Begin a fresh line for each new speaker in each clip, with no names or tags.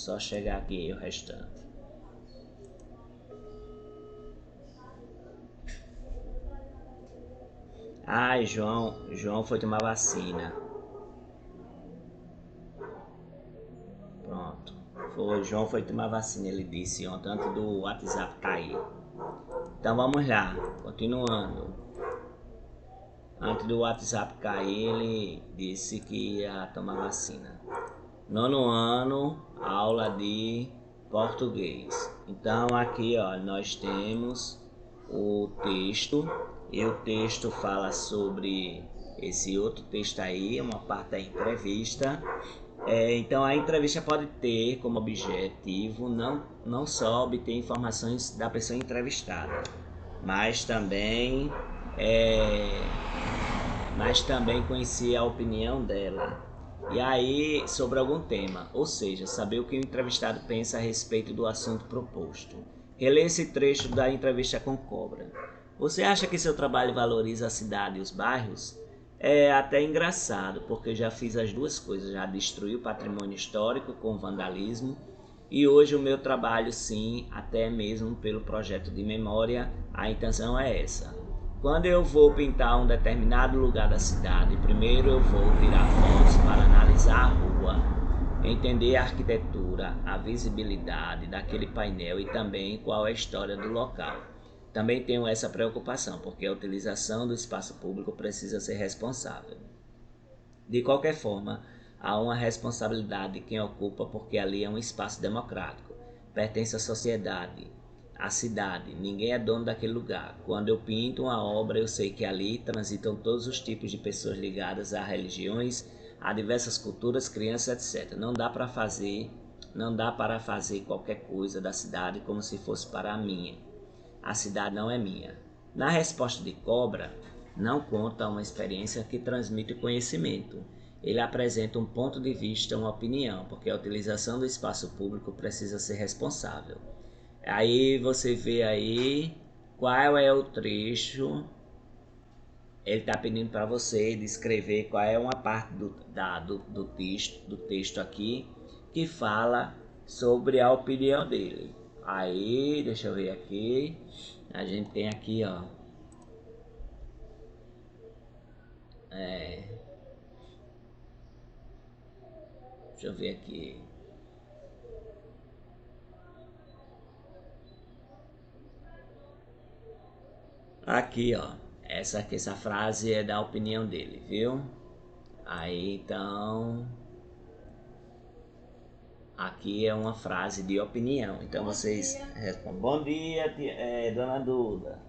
só chegar aqui o restante. Ai, João foi tomar vacina. Pronto. João foi tomar vacina, ele disse ontem, antes do WhatsApp cair. Então vamos lá, continuando. Antes do WhatsApp cair, ele disse que ia tomar vacina. 9º ano, aula de português. Então aqui ó, nós temos o texto, e o texto fala sobre esse outro texto aí, uma parte da entrevista. Então a entrevista pode ter como objetivo não só obter informações da pessoa entrevistada, mas também conhecer a opinião dela. E aí sobre algum tema, ou seja, saber o que o entrevistado pensa a respeito do assunto proposto. Relê esse trecho da entrevista com Cobra. Você acha que seu trabalho valoriza a cidade e os bairros? É até engraçado, porque já fiz as duas coisas, já destruí o patrimônio histórico com vandalismo, e hoje o meu trabalho sim, até mesmo pelo projeto de memória, a intenção é essa. Quando eu vou pintar um determinado lugar da cidade, primeiro eu vou tirar fotos para analisar a rua, entender a arquitetura, a visibilidade daquele painel e também qual é a história do local. Também tenho essa preocupação, porque a utilização do espaço público precisa ser responsável. De qualquer forma, há uma responsabilidade de quem ocupa, porque ali é um espaço democrático, pertence à sociedade, à cidade, ninguém é dono daquele lugar. Quando eu pinto uma obra, eu sei que ali transitam todos os tipos de pessoas ligadas a religiões, a diversas culturas, crianças, etc. Não dá para fazer qualquer coisa da cidade como se fosse para a minha. A cidade não é minha. Na resposta de Cobra, não conta uma experiência que transmite conhecimento. Ele apresenta um ponto de vista, uma opinião, porque a utilização do espaço público precisa ser responsável. Aí você vê aí qual é o trecho. Ele está pedindo para você descrever qual é uma parte do texto aqui que fala sobre a opinião dele. Aí, deixa eu ver aqui. A gente tem aqui, ó. Deixa eu ver aqui. Aqui, ó. Essa frase é da opinião dele, viu? Aí, então... Aqui é uma frase de opinião. Então vocês respondem. Bom dia, dona Duda.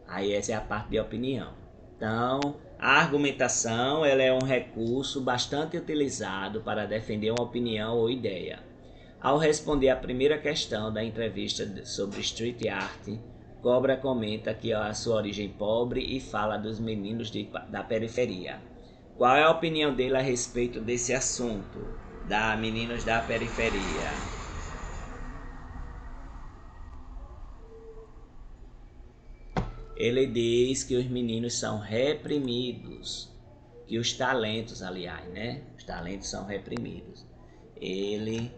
Aí essa é a parte de opinião. Então, a argumentação ela é um recurso bastante utilizado para defender uma opinião ou ideia. Ao responder a primeira questão da entrevista sobre street art, Cobra comenta que a sua origem pobre e fala dos meninos da periferia. Qual é a opinião dele a respeito desse assunto, da meninos da periferia? Ele diz que os meninos são reprimidos, que os talentos, aliás, né? Os talentos são reprimidos. Ele,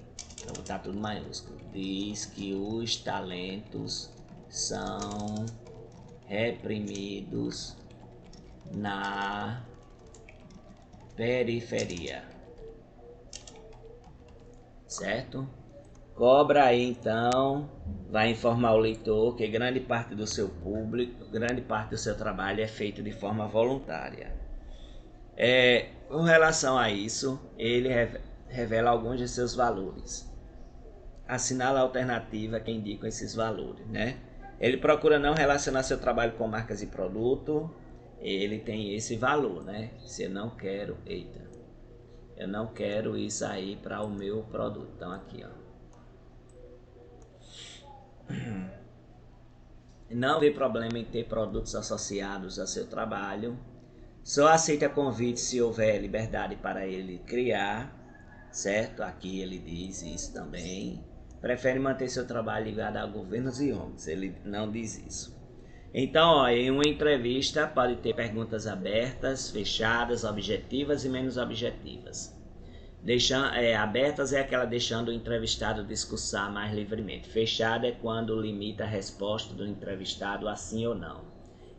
vou botar tudo maiúsculo, diz que os talentos são reprimidos na periferia, certo? Cobra aí então vai informar o leitor que grande parte do seu público, grande parte do seu trabalho é feito de forma voluntária. Com relação a isso, ele revela alguns de seus valores. Assinala a alternativa que indicam esses valores, né? Ele procura não relacionar seu trabalho com marcas e produto. Ele tem esse valor, né? Se eu não quero, eu não quero isso aí para o meu produto. Então aqui, ó. Não vê problema em ter produtos associados a seu trabalho. Só aceita convite se houver liberdade para ele criar, certo? Aqui ele diz isso também. Prefere manter seu trabalho ligado a governos e ONGs. Ele não diz isso. Então, ó, em uma entrevista pode ter perguntas abertas, fechadas, objetivas e menos objetivas. Abertas é aquela deixando o entrevistado discursar mais livremente. Fechada é quando limita a resposta do entrevistado a sim ou não.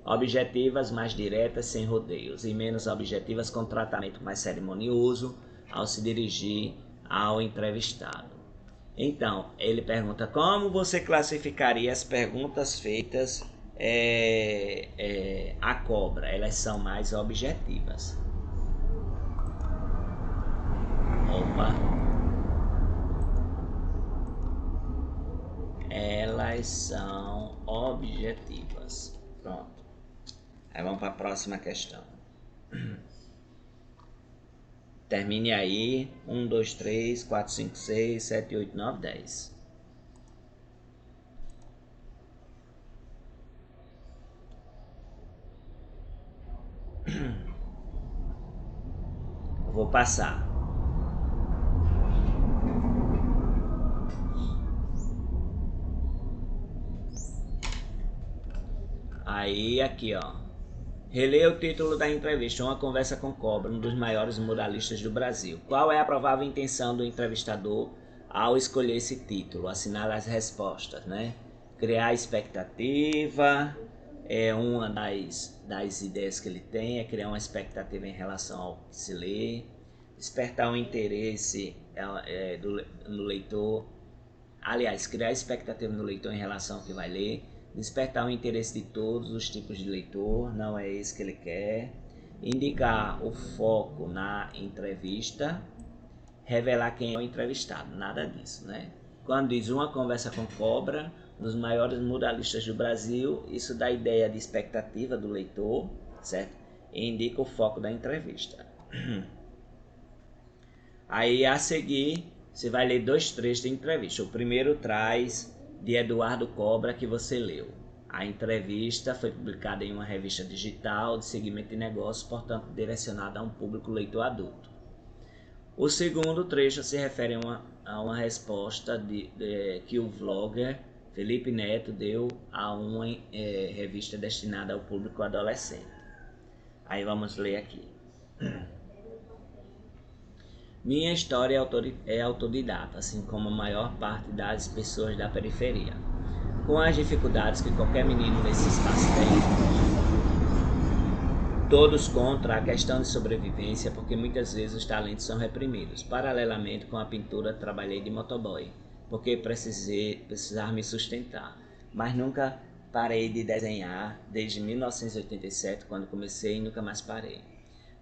Objetivas, mais diretas, sem rodeios. E menos objetivas, com tratamento mais cerimonioso ao se dirigir ao entrevistado. Então, ele pergunta como você classificaria as perguntas feitas à cobra. Elas são mais objetivas. Opa. Elas são objetivas. Pronto. Aí vamos para a próxima questão. Termine aí. 1, 2, 3, 4, 5, 6, 7, 8, 9, 10. Eu vou passar. Aí, aqui, ó. Releia o título da entrevista, Uma Conversa com Cobra, um dos maiores muralistas do Brasil. Qual é a provável intenção do entrevistador ao escolher esse título? Assinala as respostas, né? Criar expectativa é uma das ideias que ele tem, é criar uma expectativa em relação ao que se lê, despertar um interesse no leitor, aliás, criar expectativa no leitor em relação ao que vai ler, despertar o interesse de todos os tipos de leitor, não é esse que ele quer, indicar o foco na entrevista, revelar quem é o entrevistado, nada disso, né? Quando diz uma conversa com cobra, um dos maiores muralistas do Brasil, isso dá ideia de expectativa do leitor, certo? E indica o foco da entrevista. Aí a seguir, você vai ler 2 trechos de entrevista. O primeiro traz de Eduardo Cobra, que você leu. A entrevista foi publicada em uma revista digital de segmento de negócios, portanto direcionada a um público leitor adulto. O segundo trecho se refere a uma resposta que o vlogger Felipe Neto deu a uma revista destinada ao público adolescente. Aí vamos ler aqui. Minha história é autodidata, assim como a maior parte das pessoas da periferia. Com as dificuldades que qualquer menino nesse espaço tem, todos contra a questão de sobrevivência, porque muitas vezes os talentos são reprimidos. Paralelamente com a pintura, trabalhei de motoboy, porque precisar me sustentar. Mas nunca parei de desenhar desde 1987, quando comecei, e nunca mais parei.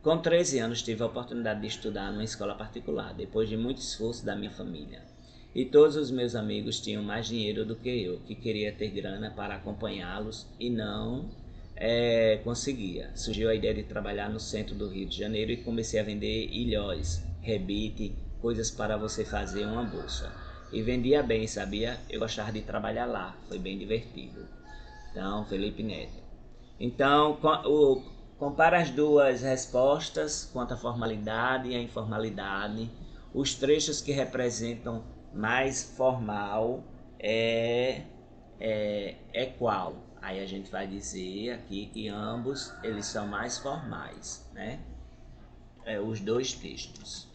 Com 13 anos tive a oportunidade de estudar numa escola particular, depois de muito esforço da minha família. E todos os meus amigos tinham mais dinheiro do que eu, que queria ter grana para acompanhá-los e não conseguia. Surgiu a ideia de trabalhar no centro do Rio de Janeiro e comecei a vender ilhóis, rebite, coisas para você fazer uma bolsa. E vendia bem, sabia? Eu gostava de trabalhar lá, foi bem divertido. Então, Felipe Neto. Então, compara as duas respostas quanto à formalidade e à informalidade. Os trechos que representam mais formal é qual? Aí a gente vai dizer aqui que ambos eles são mais formais, né? Os 2 textos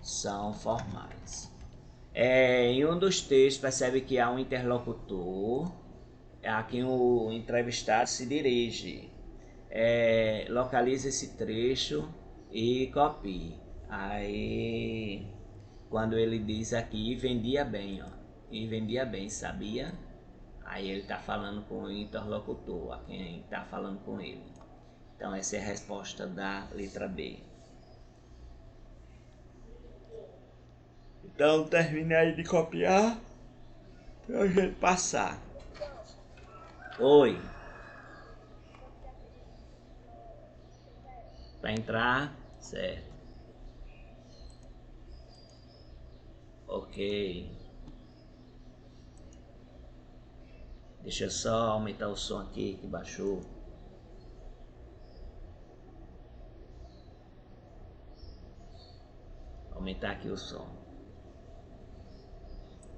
são formais. Em um dos textos percebe que há um interlocutor a quem o entrevistado se dirige. Localize esse trecho e copie. Aí, quando ele diz aqui, vendia bem, ó, e vendia bem, sabia? Aí ele está falando com o interlocutor, a quem está falando com ele. Então essa é a resposta da letra B. Então termine aí de copiar para a gente passar. Oi. Para entrar, certo. Ok. Deixa eu só aumentar o som aqui que baixou. Aumentar aqui o som.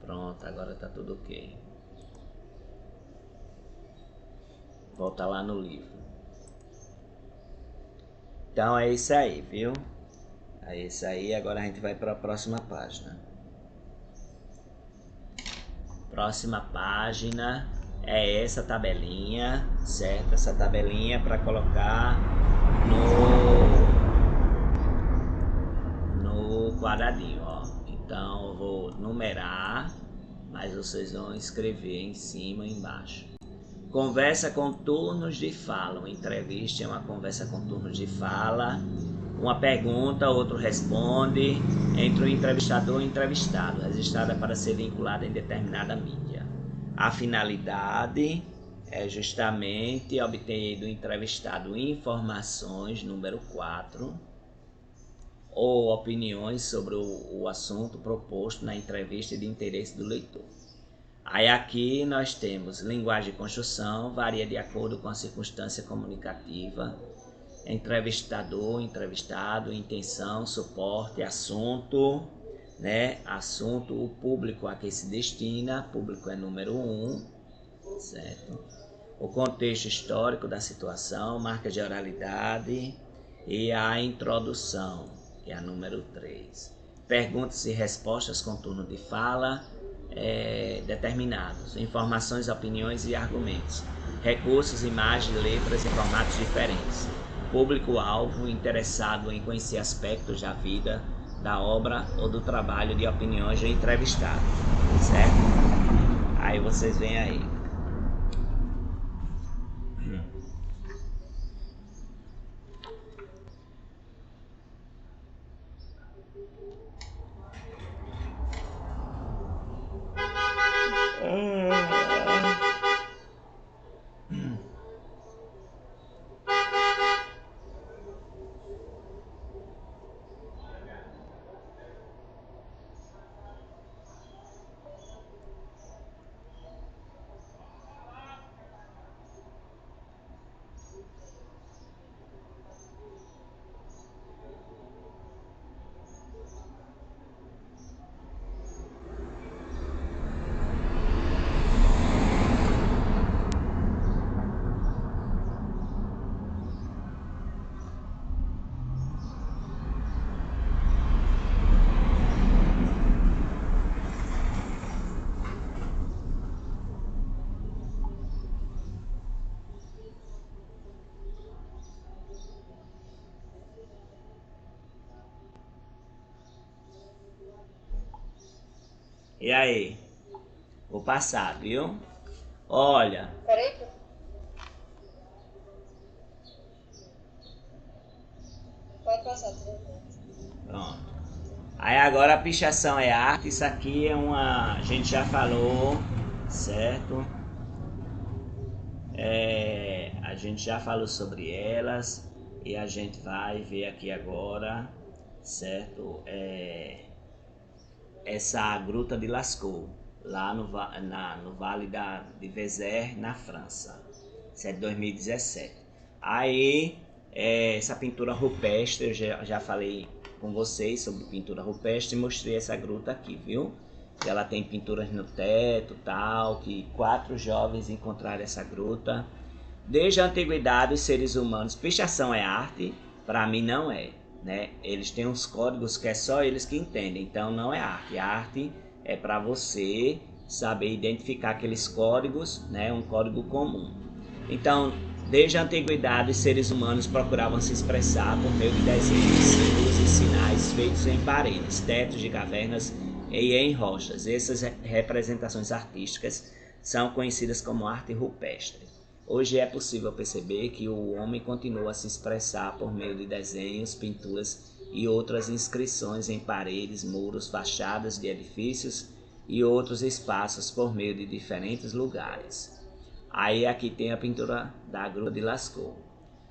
Pronto, agora tá tudo ok. Volta lá no livro. Então é isso aí, viu? É isso aí, agora a gente vai para a próxima página. Próxima página é essa tabelinha, certo? Essa tabelinha para colocar no quadradinho, ó. Então eu vou numerar, mas vocês vão escrever em cima e embaixo. Conversa com turnos de fala. Uma entrevista é uma conversa com turnos de fala. Uma pergunta, outro responde, entre o entrevistador e o entrevistado, registrada para ser vinculada em determinada mídia. A finalidade é justamente obter do entrevistado informações, número 4, ou opiniões sobre o assunto proposto na entrevista de interesse do leitor. Aí aqui nós temos linguagem de construção, varia de acordo com a circunstância comunicativa, entrevistador, entrevistado, intenção, suporte, assunto, né? Assunto, o público a que se destina, público é número 1, certo? O contexto histórico da situação, marca de oralidade e a introdução, que é a número 3. Perguntas e respostas com turno de fala determinados, informações, opiniões e argumentos, recursos, imagens, letras em formatos diferentes. Público-alvo interessado em conhecer aspectos da vida, da obra ou do trabalho de opiniões do entrevistado, certo? Aí vocês veem aí. E aí? Vou passar, viu? Olha.
Peraí. Pode passar,
Pronto. Aí agora a pichação é arte. Isso aqui é uma... A gente já falou, certo? A gente já falou sobre elas. E a gente vai ver aqui agora, certo? Essa gruta de Lascaux, lá no Vale de Vézère, na França. Isso é de 2017. Aí, essa pintura rupestre, eu já falei com vocês sobre pintura rupestre e mostrei essa gruta aqui, viu? Ela tem pinturas no teto, tal, que 4 jovens encontraram essa gruta. Desde a antiguidade, os seres humanos... Pichação é arte? Para mim não é. Né? Eles têm uns códigos que é só eles que entendem, então não é arte. A arte é para você saber identificar aqueles códigos, né? Um código comum. Então, desde a antiguidade, os seres humanos procuravam se expressar por meio de desenhos, símbolos e sinais feitos em paredes, tetos de cavernas e em rochas. Essas representações artísticas são conhecidas como arte rupestre. Hoje é possível perceber que o homem continua a se expressar por meio de desenhos, pinturas e outras inscrições em paredes, muros, fachadas de edifícios e outros espaços por meio de diferentes lugares. Aí aqui tem a pintura da Gruta de Lascaux.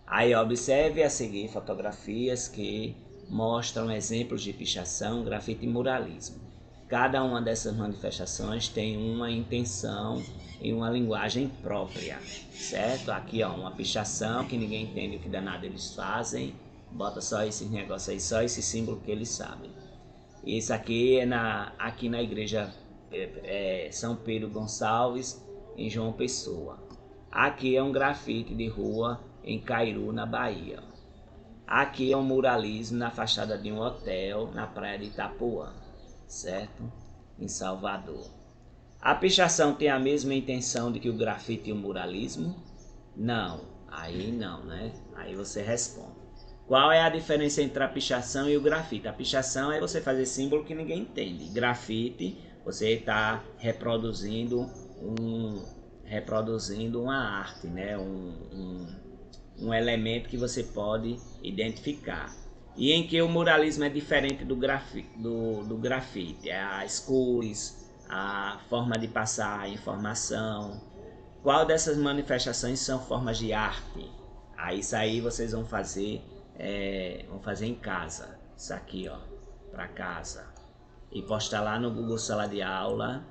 Aí observe a seguir fotografias que mostram exemplos de pichação, grafite e muralismo. Cada uma dessas manifestações tem uma intenção e uma linguagem própria, certo? Aqui ó, uma pichação que ninguém entende o que danado eles fazem, bota só esses negócios aí, só esse símbolo que eles sabem. Isso aqui é aqui na igreja São Pedro Gonçalves, em João Pessoa. Aqui é um grafite de rua em Cairu, na Bahia. Aqui é um muralismo na fachada de um hotel na praia de Itapuã, certo? Em Salvador. A pichação tem a mesma intenção de que o grafite e o muralismo? Não, aí não, né? Aí você responde. Qual é a diferença entre a pichação e o grafite? A pichação é você fazer símbolo que ninguém entende. Grafite, você está reproduzindo uma arte, né? Um elemento que você pode identificar. E em que o muralismo é diferente do grafite. É as cores, a forma de passar a informação. Qual dessas manifestações são formas de arte? Isso aí vocês vão fazer em casa. Isso aqui, ó, para casa. E postar lá no Google Sala de Aula.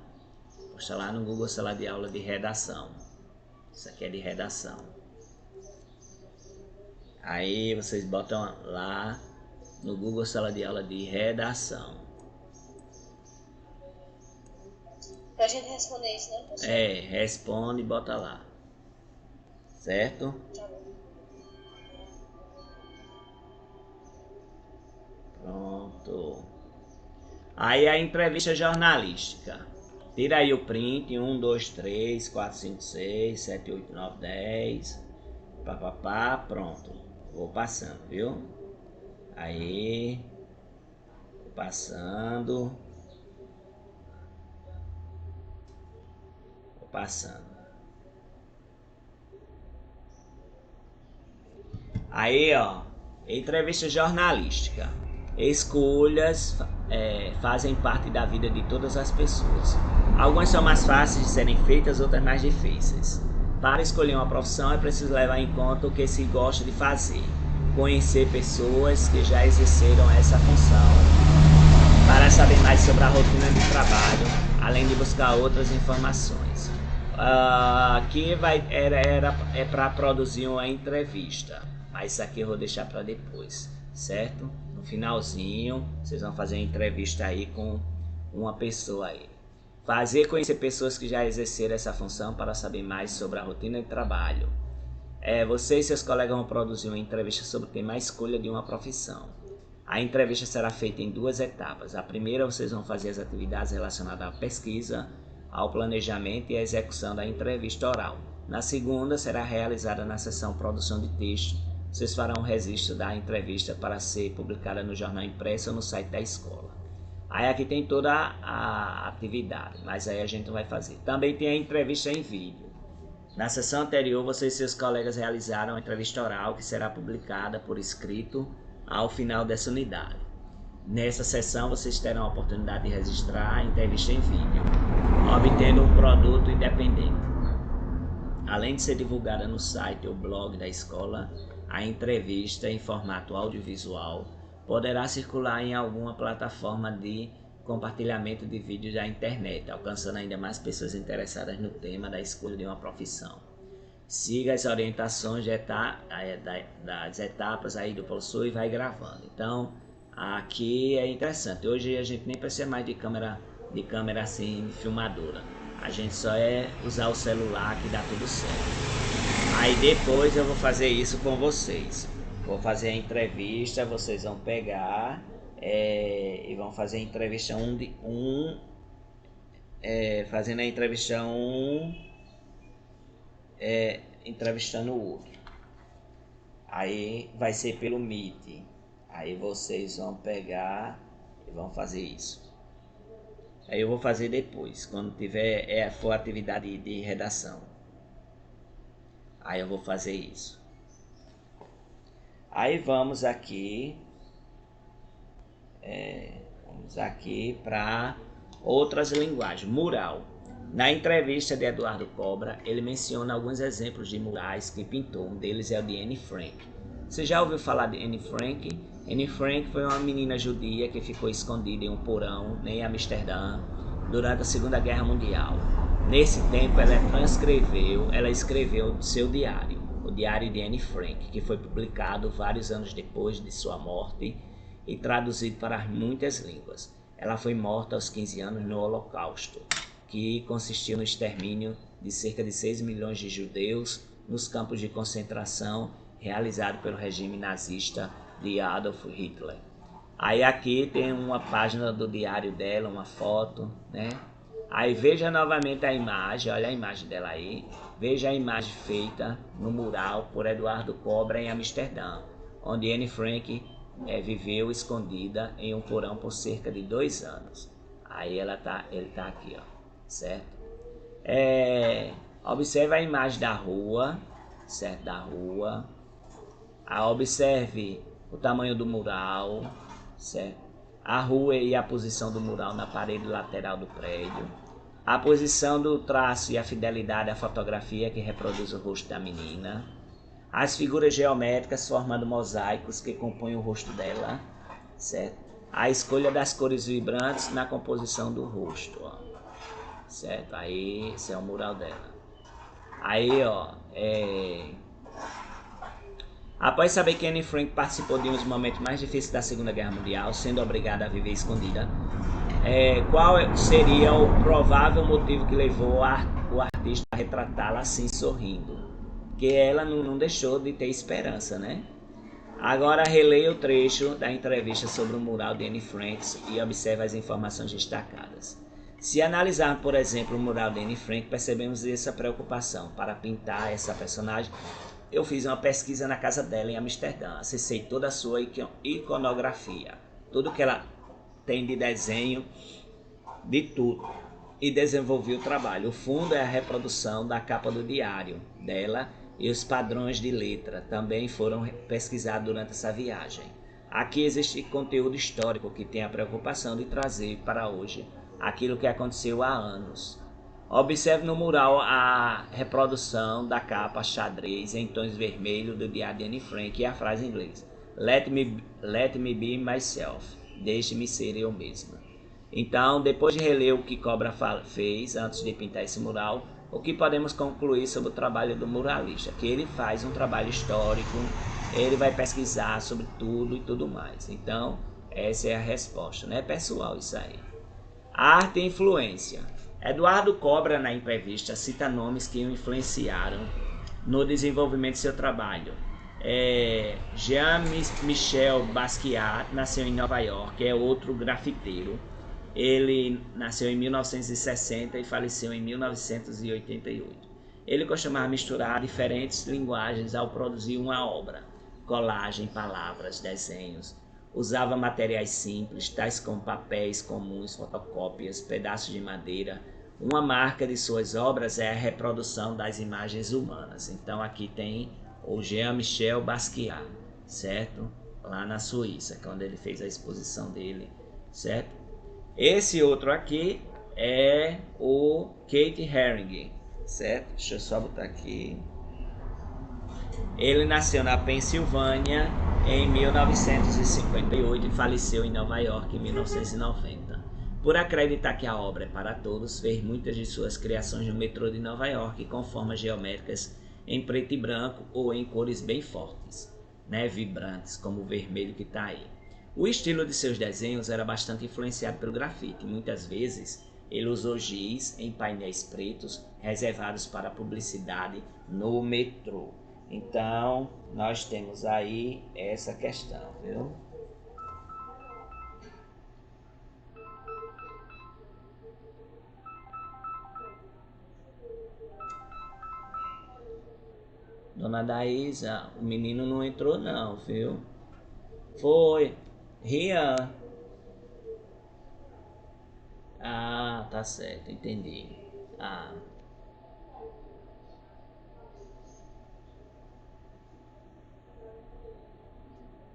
Postar lá no Google Sala de Aula de redação. Isso aqui é de redação. Aí vocês botam lá no Google Sala de Aula de redação.
Pra gente responder isso, né, professor?
Responde e bota lá. Certo?
Tá bom.
Pronto. Aí a entrevista jornalística. Tira aí o print. 1, 2, 3, 4, 5, 6, 7, 8, 9, 10. Papapá, pronto. Vou passando, viu? Aí. Vou passando. Vou passando. Aí, ó. Entrevista jornalística. Escolhas fazem parte da vida de todas as pessoas. Algumas são mais fáceis de serem feitas, outras mais difíceis. Para escolher uma profissão é preciso levar em conta o que se gosta de fazer, conhecer pessoas que já exerceram essa função, para saber mais sobre a rotina de trabalho, além de buscar outras informações. Aqui é para produzir uma entrevista, mas isso aqui eu vou deixar para depois, certo? No finalzinho, vocês vão fazer a entrevista aí com uma pessoa aí. Conhecer pessoas que já exerceram essa função para saber mais sobre a rotina de trabalho. Você e seus colegas vão produzir uma entrevista sobre o tema escolha de uma profissão. A entrevista será feita em 2 etapas. A primeira, vocês vão fazer as atividades relacionadas à pesquisa, ao planejamento e à execução da entrevista oral. Na segunda, será realizada na seção produção de texto. Vocês farão um registro da entrevista para ser publicada no jornal impresso ou no site da escola. Aí aqui tem toda a atividade, mas aí a gente não vai fazer. Também tem a entrevista em vídeo. Na sessão anterior, vocês e seus colegas realizaram a entrevista oral, que será publicada por escrito ao final dessa unidade. Nessa sessão, vocês terão a oportunidade de registrar a entrevista em vídeo, obtendo um produto independente. Além de ser divulgada no site ou blog da escola, a entrevista em formato audiovisual poderá circular em alguma plataforma de compartilhamento de vídeos da internet, alcançando ainda mais pessoas interessadas no tema da escolha de uma profissão. Siga as orientações das etapas aí do professor e vai gravando. Então, aqui é interessante. Hoje a gente nem precisa mais de câmera assim, filmadora. A gente só usar o celular que dá tudo certo. Aí depois eu vou fazer isso com vocês. Vou fazer a entrevista, vocês vão pegar e vão fazer a entrevista fazendo a entrevista entrevistando o outro. Aí vai ser pelo Meet. Aí vocês vão pegar e vão fazer isso. Aí eu vou fazer depois, quando for atividade de redação. Aí eu vou fazer isso. Aí vamos aqui para outras linguagens. Mural. Na entrevista de Eduardo Cobra, ele menciona alguns exemplos de murais que pintou. Um deles é o de Anne Frank. Você já ouviu falar de Anne Frank? Anne Frank foi uma menina judia que ficou escondida em um porão em Amsterdã durante a Segunda Guerra Mundial. Nesse tempo, ela escreveu seu diário, o Diário de Anne Frank, que foi publicado vários anos depois de sua morte e traduzido para muitas línguas. Ela foi morta aos 15 anos no Holocausto, que consistiu no extermínio de cerca de 6 milhões de judeus nos campos de concentração realizado pelo regime nazista de Adolf Hitler. Aí aqui tem uma página do diário dela, uma foto, né? Aí veja novamente a imagem, olha a imagem dela aí. Veja a imagem feita no mural por Eduardo Cobra em Amsterdã, onde Anne Frank viveu escondida em um porão por cerca de 2 anos. Aí ele tá aqui, ó, certo? Observe a imagem da rua, certo? Da rua. Observe o tamanho do mural, certo? A rua e a posição do mural na parede lateral do prédio. A posição do traço e a fidelidade à fotografia que reproduz o rosto da menina. As figuras geométricas formando mosaicos que compõem o rosto dela, certo? A escolha das cores vibrantes na composição do rosto, ó, certo? Aí, esse é o mural dela. Aí, ó, após saber que Anne Frank participou de um dos momentos mais difíceis da Segunda Guerra Mundial, sendo obrigada a viver escondida, qual seria o provável motivo que levou o artista a retratá-la assim, sorrindo? Que ela não deixou de ter esperança, né? Agora releia o trecho da entrevista sobre o mural de Anne Frank e observe as informações destacadas. Se analisarmos, por exemplo, o mural de Anne Frank, percebemos essa preocupação para pintar essa personagem. Eu fiz uma pesquisa na casa dela em Amsterdã, acessei toda a sua iconografia, tudo que ela tem de desenho, de tudo, e desenvolvi o trabalho. O fundo é a reprodução da capa do diário dela e os padrões de letra também foram pesquisados durante essa viagem. Aqui existe conteúdo histórico que tem a preocupação de trazer para hoje aquilo que aconteceu há anos. Observe no mural a reprodução da capa xadrez em tons vermelhos do diário de Anne Frank e a frase em inglês: Let me be myself. Deixe-me ser eu mesma. Então, depois de reler o que Cobra fez antes de pintar esse mural, o que podemos concluir sobre o trabalho do muralista? Que ele faz um trabalho histórico, ele vai pesquisar sobre tudo e tudo mais. Então, essa é a resposta, né, pessoal? Isso aí. Arte e influência. Eduardo Cobra, na entrevista, cita nomes que o influenciaram no desenvolvimento de seu trabalho. Jean-Michel Basquiat nasceu em Nova York, é outro grafiteiro. Ele nasceu em 1960 e faleceu em 1988. Ele costumava misturar diferentes linguagens ao produzir uma obra: colagem, palavras, desenhos. Usava materiais simples, tais como papéis comuns, fotocópias, pedaços de madeira. Uma marca de suas obras é a reprodução das imagens humanas. Então aqui tem o Jean-Michel Basquiat, certo? Lá na Suíça, quando ele fez a exposição dele, certo? Esse outro aqui é o Keith Haring, certo? Deixa eu só botar aqui. Ele nasceu na Pensilvânia em 1958 e faleceu em Nova York em 1990. Por acreditar que a obra é para todos, fez muitas de suas criações no metrô de Nova York com formas geométricas em preto e branco ou em cores bem fortes, né, vibrantes, como o vermelho que está aí. O estilo de seus desenhos era bastante influenciado pelo grafite. Muitas vezes ele usou giz em painéis pretos reservados para publicidade no metrô. Então, nós temos aí essa questão, viu? Dona Daísa, o menino não entrou não, viu? Foi. Rian. Ah, tá certo, entendi. Ah.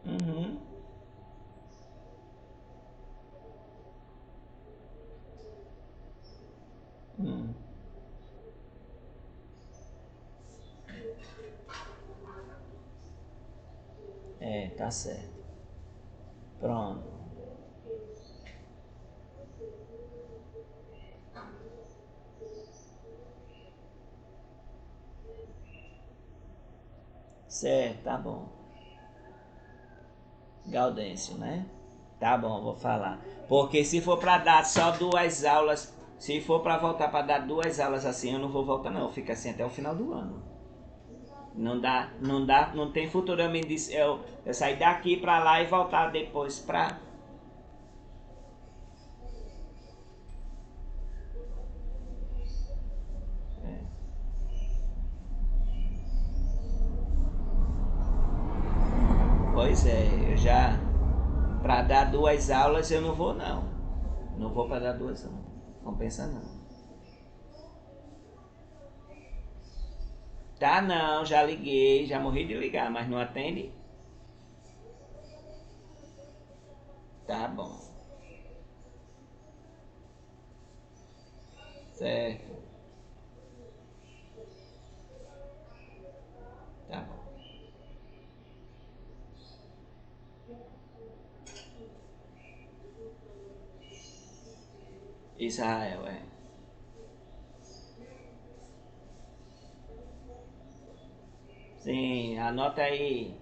Uhum. Hum. Tá certo. Pronto. Certo, tá bom. Gaudêncio, né? Tá bom, vou falar. Porque se for para dar só 2 aulas, se for para voltar para dar 2 aulas assim, eu não vou voltar não. Fica assim até o final do ano. Não tem futuro. Eu me disse, eu sair daqui pra lá e voltar depois pra... Pois é, eu já... Pra dar 2 aulas eu não vou não. Não vou pra dar 2 não. Compensa não. Tá não, já liguei, já morri de ligar, mas não atende? Tá bom. Certo. Tá bom. Israel, é. Sim, anota aí.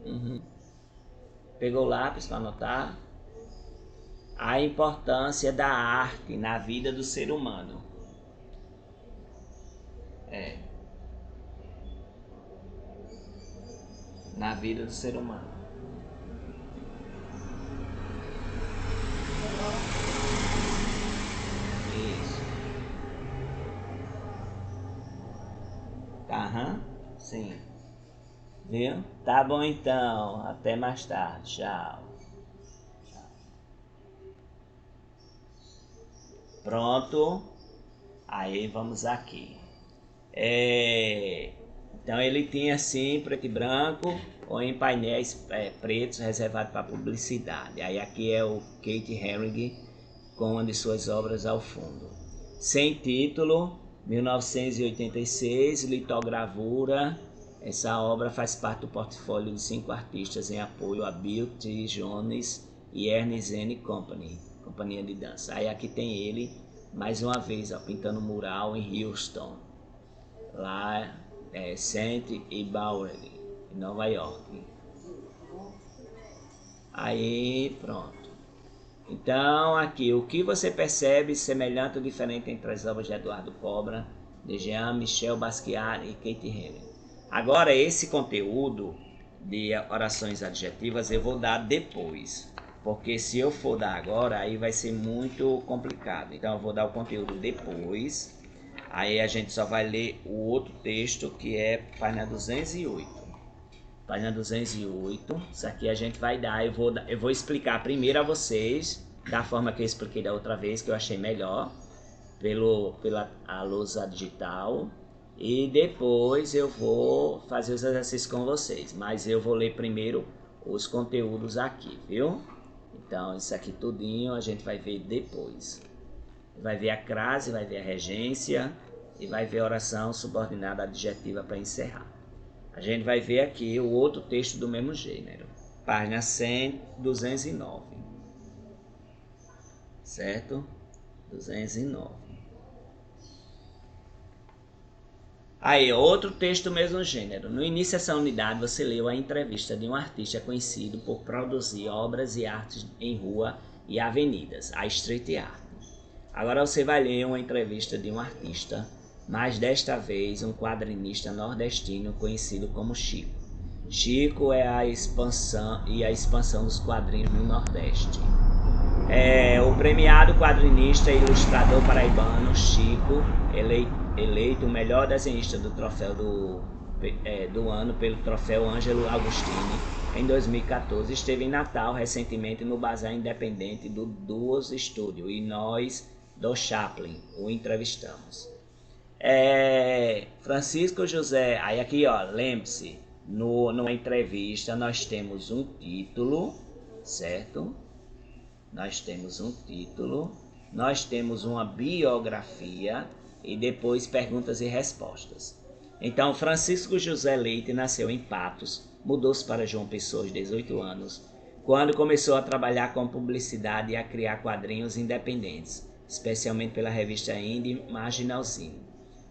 Uhum. Pegou o lápis para anotar? A importância da arte na vida do ser humano. É. Na vida do ser humano. Isso. Aham, sim. Viu? Tá bom então. Até mais tarde. Tchau. Pronto. Aí vamos aqui. Então ele tinha assim, preto e branco, ou em painéis pretos reservados para publicidade. Aí aqui é o Kate Herring com uma de suas obras ao fundo. Sem título, 1986, litogravura. Essa obra faz parte do portfólio de 5 artistas em apoio a Bill T. Jones e Ernest N. Company, companhia de dança. Aí aqui tem ele, mais uma vez, ó, pintando um mural em Houston, lá St. e Bowery, em Nova York. Aí, pronto. Então, aqui, o que você percebe semelhante ou diferente entre as obras de Eduardo Cobra, de Jean-Michel Basquiat e Kate Herring? Agora, esse conteúdo de orações adjetivas eu vou dar depois, porque se eu for dar agora, aí vai ser muito complicado. Então, eu vou dar o conteúdo depois, aí a gente só vai ler o outro texto, que é página 208. Página 208, isso aqui a gente vai dar, eu vou explicar primeiro a vocês, da forma que eu expliquei da outra vez, que eu achei melhor, pela a lousa digital, e depois eu vou fazer os exercícios com vocês, mas eu vou ler primeiro os conteúdos aqui, viu? Então isso aqui tudinho a gente vai ver depois. Vai ver a crase, vai ver a regência e vai ver a oração subordinada adjetiva para encerrar. A gente vai ver aqui o outro texto do mesmo gênero, página 100, 209, certo? 209. Aí, outro texto do mesmo gênero. No início dessa unidade, você leu a entrevista de um artista conhecido por produzir obras e artes em rua e avenidas, a street art. Agora você vai ler uma entrevista de um artista, mas desta vez um quadrinista nordestino conhecido como Chico. Chico é a expansão dos quadrinhos no Nordeste. O premiado quadrinista e ilustrador paraibano Chico, eleito o melhor desenhista do troféu do ano pelo troféu Ângelo Agostini em 2014, esteve em Natal recentemente no Bazar Independente do Duos Studio e nós do Chaplin o entrevistamos. Francisco José, aí aqui ó, lembre-se, numa entrevista nós temos um título, certo? Nós temos um título, nós temos uma biografia e depois perguntas e respostas. Então, Francisco José Leite nasceu em Patos, mudou-se para João Pessoa aos 18 anos, quando começou a trabalhar com publicidade e a criar quadrinhos independentes, especialmente pela revista indie Marginalzinho.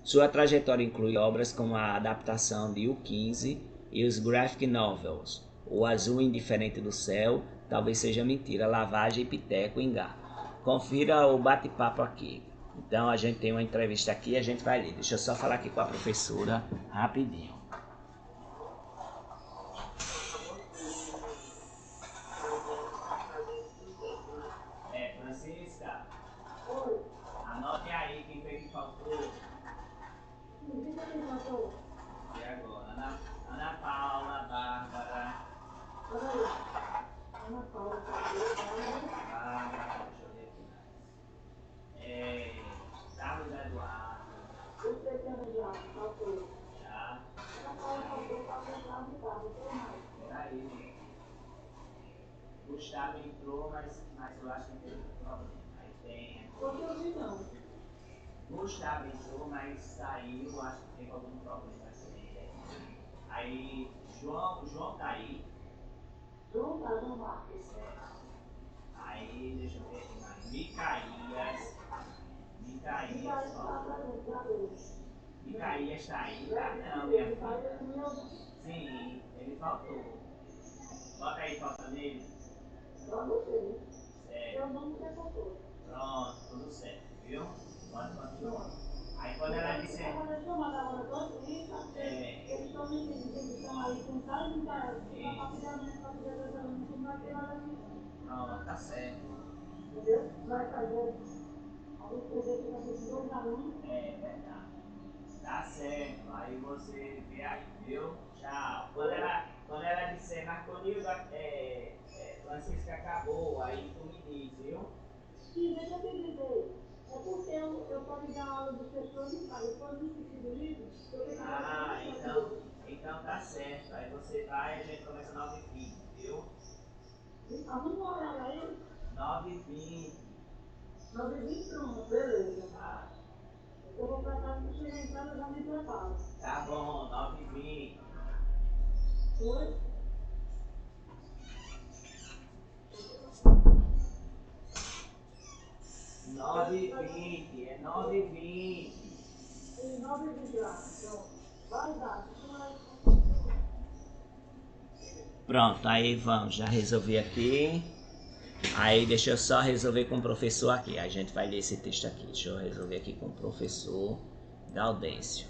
Sua trajetória inclui obras como a adaptação de U15 e os graphic novels O Azul Indiferente do Céu, Talvez Seja Mentira, Lavagem e Piteco em Gato. confira o bate-papo aqui. Então a gente tem uma entrevista aqui, a gente vai ler. Deixa eu só falar aqui com a professora rapidinho. Francisca, anote aí quem foi que faltou. E agora? Ana Paula, Bárbara. Ana Paula, Bárbara, deixa eu ver aqui mais. Carlos Eduardo. Já. Peraí. Gustavo entrou, mas eu acho que teve problema. Aí tem. Gustavo entrou, mas saiu, acho que teve algum problema. Aí, João tá aí. João tá no Marcos. Aí, deixa eu ver aqui mais. Micaías tá aí, tá? Não, minha filha. Sim, ele faltou. Bota aí, falta nele. Certo. Pronto, tudo certo, viu? Pode continuar. Aí quando ela disser. Pronto, tá certo. É verdade. Tá certo. Aí você vê aí, viu? Tchau. Quando ela disser, Marconilda, Francisca acabou, aí tu me diz, viu? Sim, deixa eu te dizer. É porque eu posso dar aula de pessoas em casa. Depois do sentido livre, eu tenho que então tá certo. Aí você vai e a gente começa 9h20, viu? Arruma um horário aí? 9h20. 9h20, pronto, beleza. Tá. Eu vou pra casa, se chegar em casa, eu já me preparo. Tá bom, 9h20. Oi? 9h20, é 9h20. 9h20 lá, pronto. Vai dar. Pronto, aí vamos, já resolvi aqui. Aí deixa eu só resolver com o professor aqui. A gente vai ler esse texto aqui. Deixa eu resolver aqui com o professor Gaudêncio.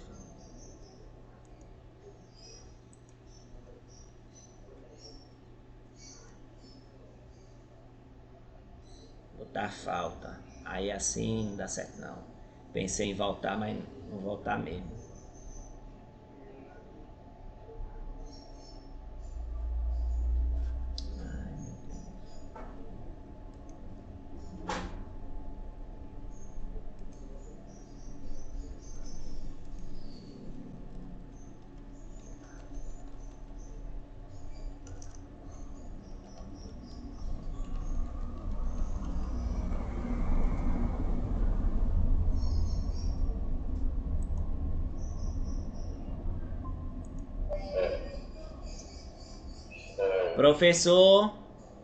Botar falta. Aí assim não dá certo não. Pensei em voltar, mas não vou voltar mesmo. Professor.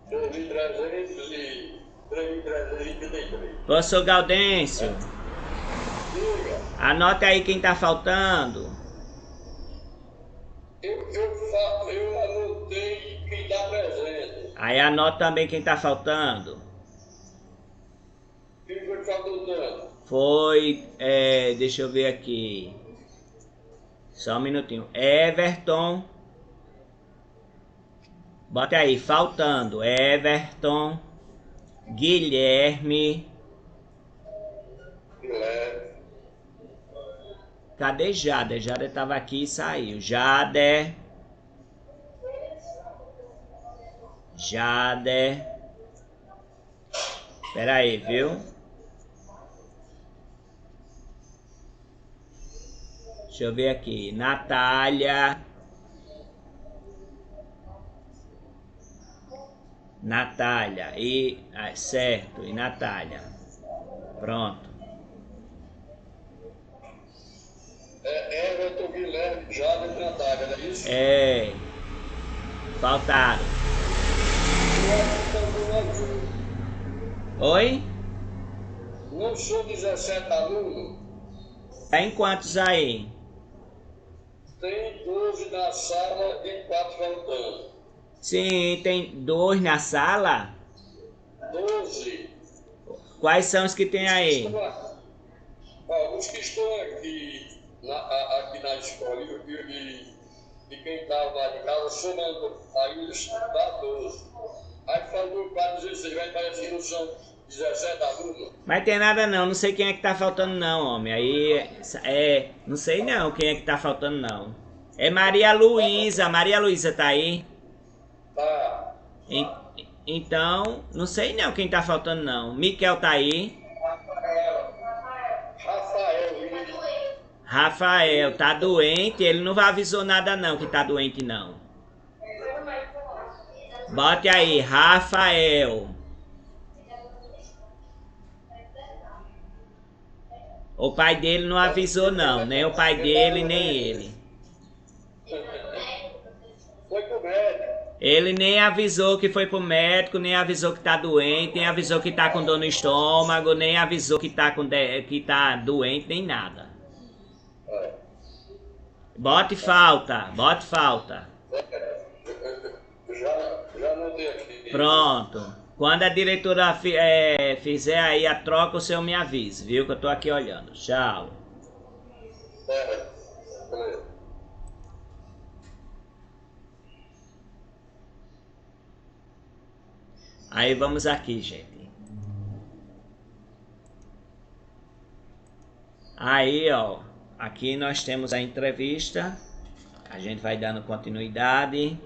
3.383. Professor Gaudêncio. Anote aí quem tá faltando. Eu anotei quem tá presente. Aí anota também quem tá faltando. Quem foi que faltou tanto? Foi, deixa eu ver aqui. Só um minutinho. Everton. Bota aí, faltando. Everton. Guilherme. Cadê Jader? Jader tava aqui e saiu. Jader. Pera aí, viu? Deixa eu ver aqui. Natália. Certo. E Natália. Pronto. Everton, Guilherme, Jader e Natália, não é isso? Faltaram. Oi? Não sou 17 alunos. Tem quantos aí? Tem 12 na sala e 4 faltando. Sim, tem 2 na sala? 12. Quais são os que tem aí?
Os que estão aqui na escola e quem estava lá de casa somando aí os dá 12. Aí faltou 416, vai parecer que não são 17 alunos.
Mas tem nada não sei quem é que tá faltando não, homem. Aí, não sei não quem é que tá faltando não. É Maria Luísa tá aí?
Tá.
Então, não sei não quem tá faltando não. Miquel tá aí? Rafael, tá doente, ele não avisou nada não que tá doente não. Bote aí, Rafael. O pai dele não avisou não, nem o pai dele, nem ele.
Foi pro médico.
Ele nem avisou que foi pro médico, nem avisou que tá doente, nem avisou que tá com dor no estômago, nem avisou que tá doente, nem nada. Bote falta.
Já notei aqui.
Pronto. Quando a diretora fizer aí a troca, o senhor me avisa, viu? Que eu tô aqui olhando. Tchau. Aí vamos aqui, gente. Aí, ó. Aqui nós temos a entrevista. A gente vai dando continuidade.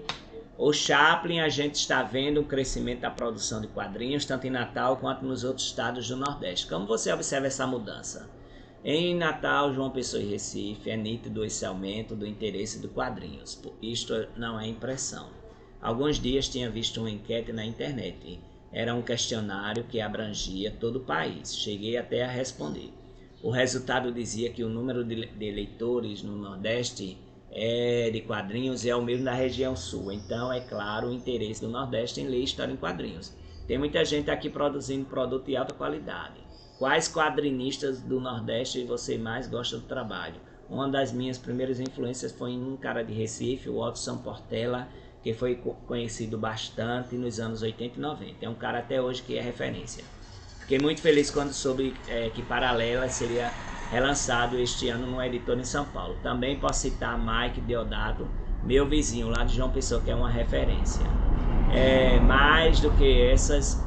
O Chaplin, a gente está vendo um crescimento da produção de quadrinhos, tanto em Natal quanto nos outros estados do Nordeste. Como você observa essa mudança? Em Natal, João Pessoa e Recife, é nítido esse aumento do interesse dos quadrinhos. Isto não é impressão. Alguns dias tinha visto uma enquete na internet. Era um questionário que abrangia todo o país. Cheguei até a responder. O resultado dizia que o número de leitores no Nordeste de quadrinhos é o mesmo da região sul. Então, é claro, o interesse do Nordeste em ler história em quadrinhos. Tem muita gente aqui produzindo produto de alta qualidade. Quais quadrinistas do Nordeste você mais gosta do trabalho? Uma das minhas primeiras influências foi um cara de Recife, o Watson Portela, que foi conhecido bastante nos anos 80 e 90. É um cara até hoje que é referência. Fiquei muito feliz quando soube que Paralela seria relançado este ano no editor em São Paulo. Também posso citar Mike Deodato, meu vizinho lá de João Pessoa, que é uma referência. Mais do que essas,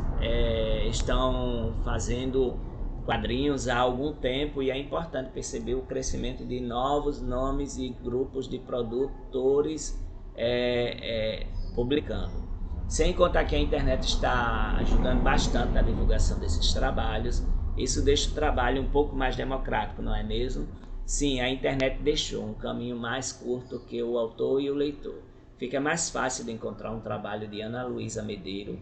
estão fazendo quadrinhos há algum tempo e é importante perceber o crescimento de novos nomes e grupos de produtores publicando. Sem contar que a internet está ajudando bastante na divulgação desses trabalhos. Isso deixa o trabalho um pouco mais democrático, não é mesmo? Sim, a internet deixou um caminho mais curto que o autor e o leitor. Fica mais fácil de encontrar um trabalho de Ana Luísa Medeiro,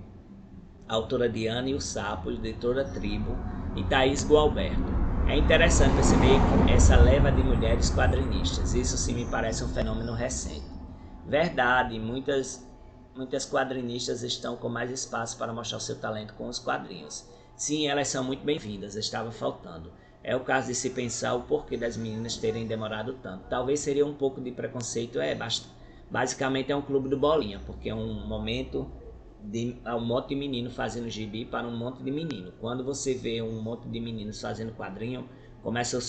autora de Ana e o Sapo, editora Tribo, e Thaís Gualberto. É interessante perceber essa leva de mulheres quadrinistas. Isso sim me parece um fenômeno recente. Verdade, muitas quadrinistas estão com mais espaço para mostrar o seu talento com os quadrinhos. Sim, elas são muito bem-vindas, estava faltando. É o caso de se pensar o porquê das meninas terem demorado tanto. Talvez seria um pouco de preconceito, basicamente é um clube do bolinha, porque é um momento de um monte de menino fazendo gibi para um monte de menino. Quando você vê um monte de meninos fazendo quadrinho, começam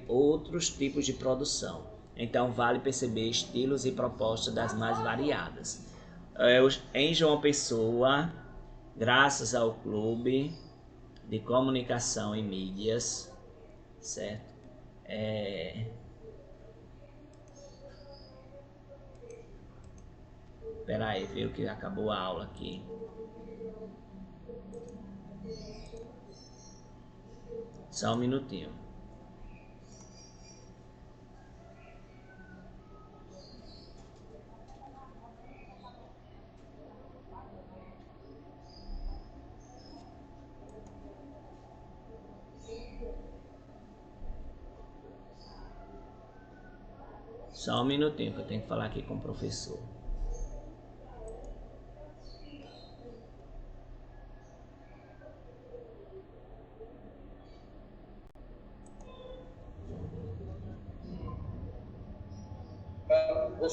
outros tipos de produção. Então vale perceber estilos e propostas das mais variadas. Em João Pessoa, graças ao Clube de Comunicação e Mídias, certo? Espera aí, viu que acabou a aula aqui. Só um minutinho. Só um minutinho que eu tenho que falar aqui com o professor.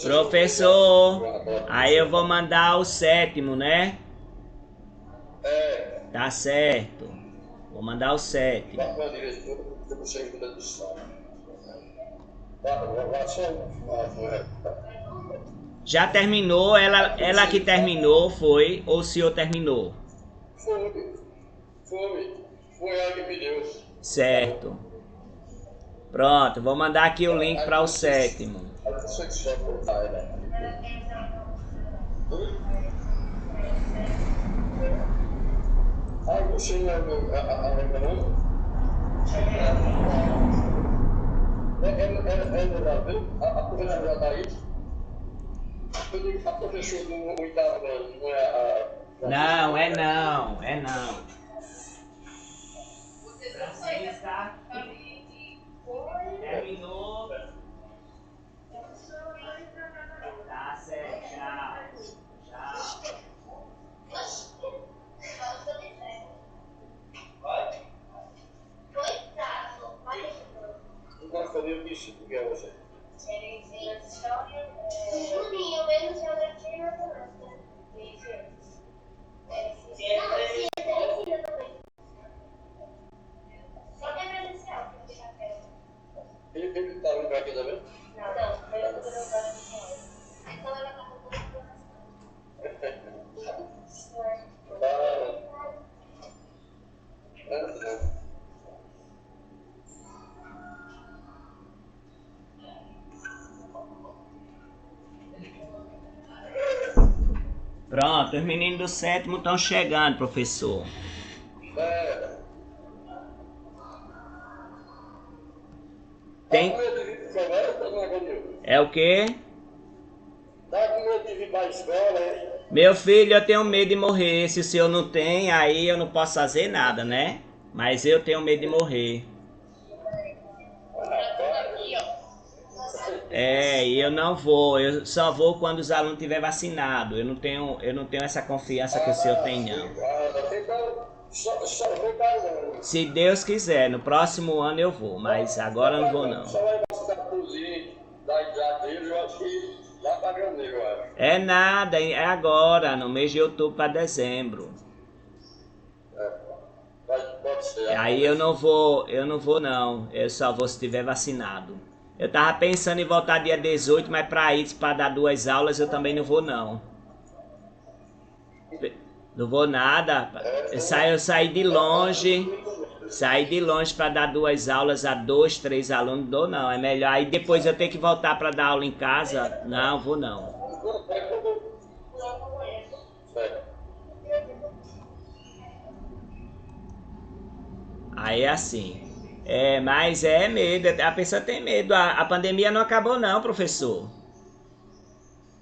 Professor, aí eu vou mandar o 7º, né? Tá certo. Vou mandar o 7.
Qual diretor do Conselho da Educação?
Já terminou? Ela que terminou, foi? Ou o senhor terminou?
Foi ela que pediu.
Certo. Pronto, vou mandar aqui o link para o 7º.
Aí você não a professora da aí? A professora do oitavo ano, não é a...
Não, é não, é não. Francisca, terminou. Tá certo, tchau. Tchau.
Nós fazemos isso, porque é você.
Tudinho, menos geografia e matemática. Não, ciência ensina também. Só que é presencial, porque já quero.
Ele está vindo aqui também?
Não, eu vou dar presencial. Então ela está rodando
Pronto, os meninos do 7º estão chegando, professor. Tem... É o quê?
Tá com medo de vir para a escola, hein?
Meu filho, eu tenho medo de morrer. Se o senhor não tem, aí eu não posso fazer nada, né? Mas eu tenho medo de morrer. É, e eu não vou. Eu só vou quando os alunos estiverem vacinados. Eu não tenho essa confiança que o senhor tem, não. Se Deus quiser, no próximo ano eu vou, mas agora eu não vou, não.
Só vai passar por da idade dele, eu acho que lá para janeiro, eu acho.
É nada, é agora, no mês de outubro para dezembro.
Pode ser.
Aí eu não vou não. Eu só vou se estiver vacinado. Eu tava pensando em voltar dia 18, mas para dar 2 aulas eu também não vou, não. Não vou nada. Eu saí de longe. Saí de longe para dar 2 aulas a 2, 3 alunos. Não dou, não. É melhor. Aí depois eu tenho que voltar para dar aula em casa. Não, vou não. Aí é assim. É, mas é medo. A pessoa tem medo. A pandemia não acabou, não, professor.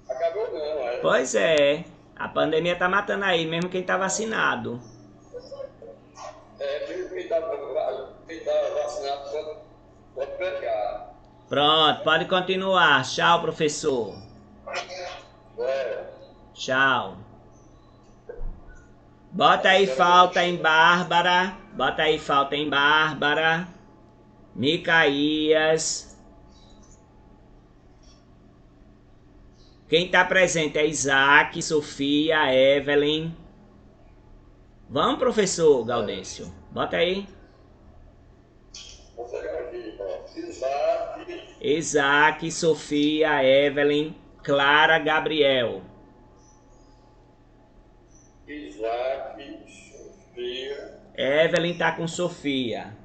Acabou não, é?
Pois é. A pandemia tá matando aí, mesmo quem tá vacinado.
Quem tá vacinado pode pegar.
Pronto, pode continuar. Tchau, professor. Tchau. Bota aí falta em Bárbara. Bota aí falta em Bárbara. Micaías. Quem tá presente é Isaac, Sofia, Evelyn. Vamos, professor Gaudêncio. Bota aí. Isaac, Sofia, Evelyn, Clara, Gabriel.
Isaac, Sofia.
Evelyn tá com Sofia.